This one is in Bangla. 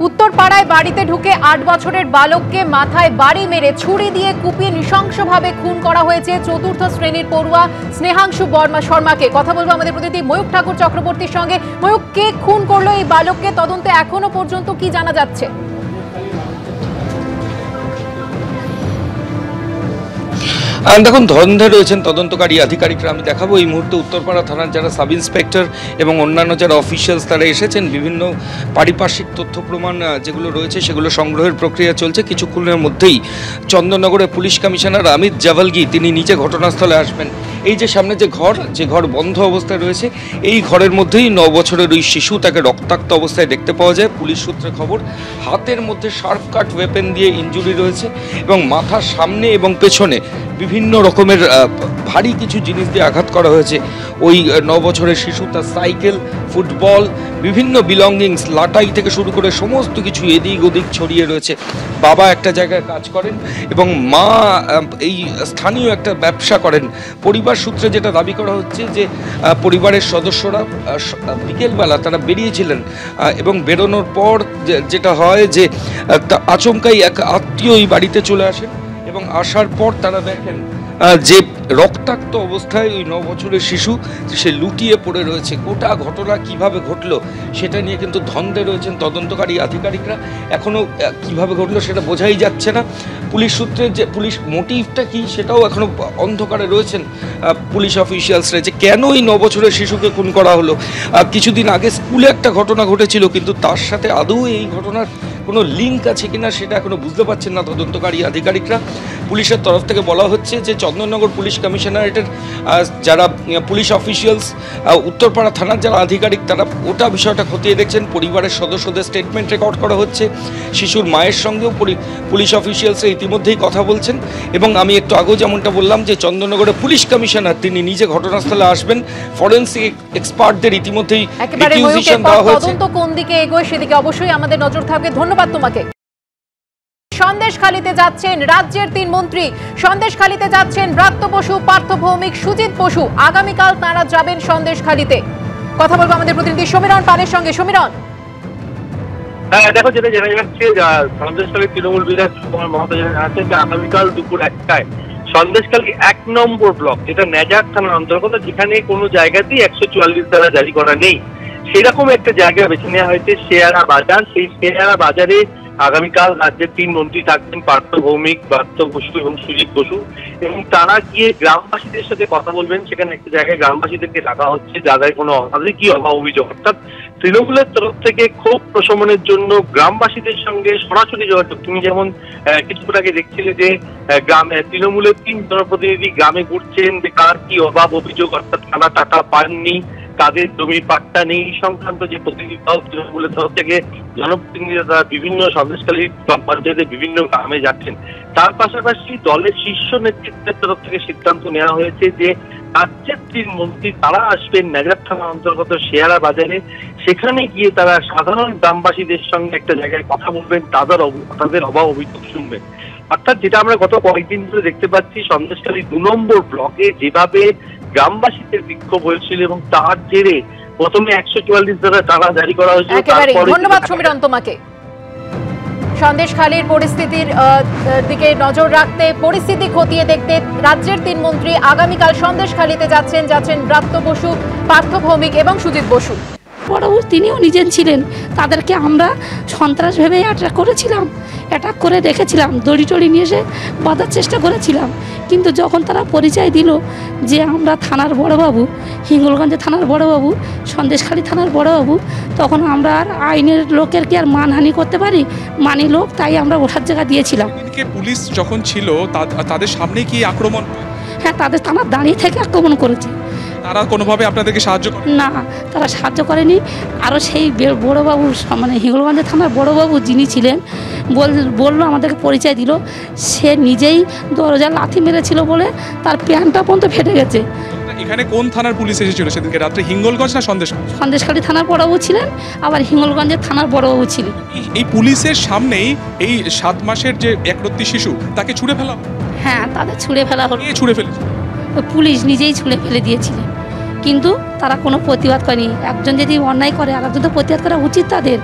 উত্তরপাড়ায় বাড়িতে ঢুকে ৮ বছরের বালককে মাথায় বাড়ি মেরে ছুরি দিয়ে কুপিয়ে নৃশংসভাবে খুন করা হয়েছে চতুর্থ শ্রেণীর পড়ুয়া স্নেহাংশু শর্মাকে। কথা বলবো আমাদের প্রতিনিধি ময়ূক ঠাকুর চক্রবর্তীর সঙ্গে। ময়ূক, কে খুন করলো এই বালককে, তদন্তে এখনো পর্যন্ত কি জানা যাচ্ছে? দেখুন, ধন্দে রয়েছেন তদন্তকারী আধিকারিকরা। আমি দেখাবো এই মুহূর্তে উত্তরপাড়া থানার যারা সাব ইন্সপেক্টর এবং অন্যান্য যারা অফিসিয়ালস তারা এসেছেন। বিভিন্ন পারিপার্শ্বিক তথ্য প্রমাণ যেগুলো রয়েছে সেগুলো সংগ্রহের প্রক্রিয়া চলছে। কিছুক্ষণের মধ্যেই চন্দননগরের পুলিশ কমিশনার অমিত জাভালগি তিনি নিজে ঘটনাস্থলে আসবেন। এই যে সামনে যে ঘর বন্ধ অবস্থায় রয়েছে, এই ঘরের মধ্যেই 9 বছরের ওই শিশু, তাকে রক্তাক্ত অবস্থায় দেখতে পাওয়া যায়। পুলিশ সূত্রে খবর, হাতের মধ্যে শার্প কাট ওয়েপেন দিয়ে ইনজুরি রয়েছে এবং মাথার সামনে এবং পেছনে বিভিন্ন রকমের ভারী কিছু জিনিস দিয়ে আঘাত করা হয়েছে। ওই 9 বছরের শিশু, তার সাইকেল, ফুটবল, বিভিন্ন বিলঙ্গিংস, লাটাই থেকে শুরু করে সমস্ত কিছু এদিক ওদিক ছড়িয়ে রয়েছে। বাবা একটা জায়গায় কাজ করেন এবং মা এই স্থানীয় একটা ব্যবসা করেন। পরিবার সূত্রে যেটা দাবি করা হচ্ছে যে পরিবারের সদস্যরা বিকেলবেলা তারা বেরিয়েছিলেন এবং বেরোনোর পর যেটা হয় যে আচমকাই এক আত্মীয় এই বাড়িতে চলে আসেন এবং আসার পর তারা দেখেন যে রক্তাক্ত অবস্থায় ওই 9 বছরের শিশু সে লুটিয়ে পড়ে রয়েছে। গোটা ঘটনা কিভাবে ঘটলো সেটা নিয়ে কিন্তু ধন্দে রয়েছেন তদন্তকারী আধিকারিকরা। এখনও কিভাবে ঘটলো সেটা বোঝাই যাচ্ছে না। পুলিশ সূত্রে যে পুলিশ মোটিভটা কি সেটাও এখনও অন্ধকারে রয়েছেন পুলিশ অফিসিয়ালসরা, যে কেন এই 9 বছরের শিশুকে খুন করা হলো। কিছুদিন আগে স্কুলে একটা ঘটনা ঘটেছিল, কিন্তু তার সাথে আদৌ এই ঘটনার কোনো লিঙ্ক আছে কিনা সেটা এখনও বুঝতে পারছেন না তদন্তকারী আধিকারিকরা। পুলিশের তরফ থেকে বলা হচ্ছে যে চন্দননগর পুলিশ কমিশনারেটের যারা পুলিশ অফিসিয়ালস, উত্তরপাড়া থানার যারা আধিকারিক, তারা ওটা বিষয়টা খতিয়ে দেখছেন। পরিবারের সদস্যদের স্টেটমেন্ট রেকর্ড করা হচ্ছে। শিশুর মায়ের সঙ্গেও পুলিশ অফিসিয়ালসরা ইতিমধ্যেই কথা বলছেন এবং আমি একটু আগেও যেমনটা বললাম যে চন্দননগরের পুলিশ কমিশনার তিনি নিজে ঘটনাস্থলে আসবেন। ফরেন্সিক এক্সপার্টদের ইতিমধ্যেই রিকুইজিশন দেওয়া হয়েছে। তদন্ত কোন দিকে এগোয় সেদিকে অবশ্যই আমাদের নজর থাকবে। ধন্যবাদ তোমাকে। সন্দেশখালীতে যাচ্ছেন রাজ্যের 3 মন্ত্রী, সন্দেশখালীতে যাচ্ছেন ব্রাত্য বসু, পার্থ ভৌমিক, সুজিত বসু। আগামীকাল তারা যাবেন সন্দেশখালীতে। কথা বলবো আমাদের প্রতিনিধি সমীরণ পালের সঙ্গে। সমীরণ, হ্যাঁ দেখো, যেটা জানা যাচ্ছে সন্দেশখালী তৃণমূল বিধায়ক সুকুমার মাহাতো জানাচ্ছেন যে আগামীকাল দুপুর 1টায় সন্দেশখালী 1 নম্বর ব্লক, যেটা নেজার থানার অন্তর্গত, যেখানে কোনো জায়গাতেই 144 ধারা জারি করা নেই, সেরকম একটা জায়গা বেছে নেওয়া হয়েছে শেয়ারা বাজার। সেই শেয়ারা বাজারে আগামীকাল রাজ্যের 3 মন্ত্রী থাকবেন, পার্থ ভৌমিক, ব্রাত্য বসু এবং সুজিত বসু, এবং তারা গিয়ে গ্রামবাসীদের সাথে কথা বলবেন। সেখানে একটা জায়গায় গ্রামবাসীদেরকে ডাকা হচ্ছে যাদের কোনো কি অভিযোগ, অর্থাৎ তৃণমূলের তরফ থেকে ক্ষোভ প্রশমনের জন্য গ্রামবাসীদের সঙ্গে সরাসরি যোগাযোগ। তুমি যেমন কিছুক্ষণ আগে দেখছিলে যে গ্রামে তৃণমূলের 3 জনপ্রতিনিধি গ্রামে ঘুরছেন যে কার কি অভিযোগ, অর্থাৎ কারা টাকা পাননি, তাদের জমির পাট্টা নেই, এই সংক্রান্ত যে প্রতিনিধিত্ব তৃণমূলের তরফ থেকে জনপ্রতিনিধিরা বিভিন্ন সন্দেশখালী পঞ্চায়েতের বিভিন্ন গ্রামে যাচ্ছেন। তার পাশাপাশি দলের শীর্ষ নেতৃত্বের তরফ থেকে সিদ্ধান্ত নেওয়া হয়েছে যে রাজ্যের 3 মন্ত্রী তারা আসবেন নেজার থানার অন্তর্গত শেয়ারা বাজারে। সেখানে গিয়ে তারা সাধারণ গ্রামবাসীদের সঙ্গে একটা জায়গায় কথা বলবেন, তাদের অভিযোগ শুনবেন। অর্থাৎ যেটা আমরা গত কয়েকদিন ধরে দেখতে পাচ্ছি, সন্দেশখালী 2 নম্বর ব্লকে যেভাবে গ্রামবাসীদের বিক্ষোভ হয়েছিল এবং তার জেরে প্রথমে 144 ধারা তারা জারি করা হয়েছিল। ধন্যবাদ সমীরণ তোমাকে। সন্দেশখালীর পরিস্থিতির দিকে নজর রাখতে, পরিস্থিতি খতিয়ে দেখতে রাজ্যের 3 মন্ত্রী আগামীকাল সন্দেশখালীতে যাচ্ছেন ব্রাত্য বসু, পার্থ ভৌমিক এবং সুজিত বসু। বড়বাবু তিনিও নিজের ছিলেন, তাদেরকে আমরা সন্ত্রাস ভেবে অ্যাটাক করে রেখেছিলাম, দড়ি টড়ি নিয়ে এসে বাঁধার চেষ্টা করেছিলাম। কিন্তু যখন তারা পরিচয় দিল যে আমরা থানার বড়বাবু, হিঙ্গলগঞ্জের থানার বড়বাবু, সন্দেশখালী থানার বড়বাবু, তখন আমরা আর আইনের লোকের কি আর মানহানি করতে পারি? মানি লোক, তাই আমরা ওঠার জায়গা দিয়েছিলাম। পুলিশ যখন ছিল তাদের সামনে কি আক্রমণ? হ্যাঁ, তাদের থানার দাঁড়িয়ে থেকে আক্রমণ করেছে। তারা কোনোভাবে আপনাদেরকে সাহায্য করে না, তারা সাহায্য করেনি। আরও সেই বড়োবাবু, মানে হিঙ্গলগঞ্জের থানার বড়োবাবু যিনি ছিলেন, বললো আমাদেরকে পরিচয় দিল, সে নিজেই দরজা লাথি মেরেছিল বলে তার প্যান্টটা পর্যন্ত ফেটে গেছে। এখানে কোন থানার পুলিশ এসেছিল সেদিনকে রাত্রে? হিঙ্গলগঞ্জ না সন্দেশখালী থানার বড়বাবু ছিলেন, আবার হিঙ্গলগঞ্জের থানার বড়বাবু ছিলেন। এই পুলিশের সামনেই এই 7 মাসের যে একরত্তি শিশু, তাকে ছুঁড়ে ফেলা? হ্যাঁ, তাদের ছুঁড়ে ফেলা হলো। ছুঁড়ে ফেলেছে পুলিশ নিজেই ছুঁড়ে ফেলে দিয়েছিলেন, কিন্তু তারা কোনো প্রতিবাদ করেনি। একজন যদি অন্যায় করে আরেকজন তো প্রতিবাদ করা উচিত তাদের।